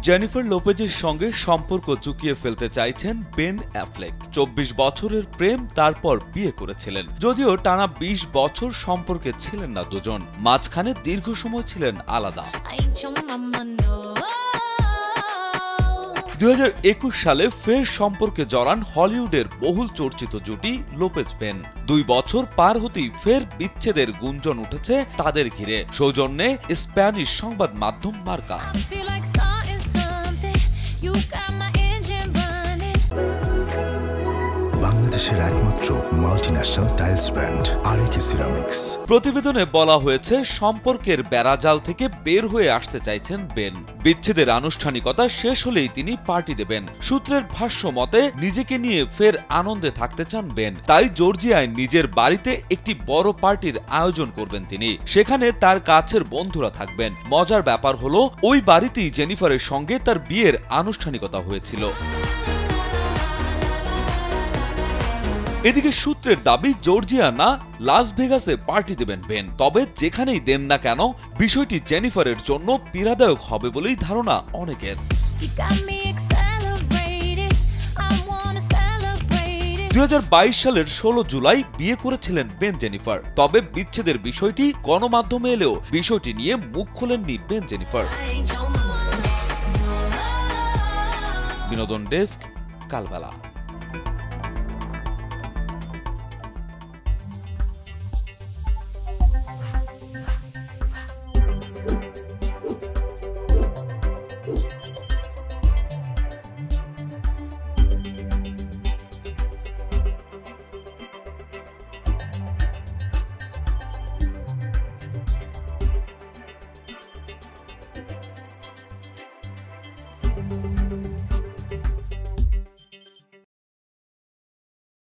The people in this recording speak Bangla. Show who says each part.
Speaker 1: জেনিফার লোপেজের সঙ্গে সম্পর্ক চুকিয়ে ফেলতে চাইছেন বেন অ্যাফ্লেক। 24 বছরের প্রেম, তারপর বিয়ে করেছিলেন। যদিও টানা 20 বছর সম্পর্কে ছিলেন না দুজন, মাঝখানে দীর্ঘ সময় ছিলেন আলাদা। 2021 সালে ফের সম্পর্কে জড়ান হলিউডের বহুল চর্চিত জুটি লোপেজ বেন। 2 বছর পার হতেই ফের বিচ্ছেদের গুঞ্জন উঠেছে তাদের ঘিরে। সৌজন্যে স্প্যানিশ সংবাদ মাধ্যম মার্কা।
Speaker 2: বাংলাদেশের একমাত্র মাল্টিন্যাশনাল টাইলস ব্র্যান্ড আরএকে সিরামিক্স।
Speaker 1: প্রতিবেদনে বলা হয়েছে, সম্পর্কের বেড়াজাল থেকে বের হয়ে আসতে চাইছেন বেন। বিচ্ছেদের আনুষ্ঠানিকতা শেষ হলেই তিনি পার্টি দেবেন। সূত্রের ভাষ্য মতে, নিজেকে নিয়ে ফের আনন্দে থাকতে চান বেন। তাই জর্জিয়ায় নিজের বাড়িতে একটি বড় পার্টির আয়োজন করবেন তিনি। সেখানে তার কাছের বন্ধুরা থাকবেন। মজার ব্যাপার হলো, ওই বাড়িতেই জেনিফারের সঙ্গে তার বিয়ের আনুষ্ঠানিকতা হয়েছিল। এদিকে সূত্রের দাবি, জর্জিয়া না লাস ভেগাসে পার্টি দেবেন বেন। তবে যেখানেই দেন না কেন, বিষয়টি জেনিফারের জন্য পীড়াদায়ক হবে বলেই ধারণা অনেকের। 2022 সালের 16 জুলাই বিয়ে করেছিলেন বেন জেনিফার। তবে বিচ্ছেদের বিষয়টি গণমাধ্যমে এলেও বিষয়টি নিয়ে মুখ খোলেননি বেন জেনিফার। বিনোদন ডেস্ক, কালবেলা।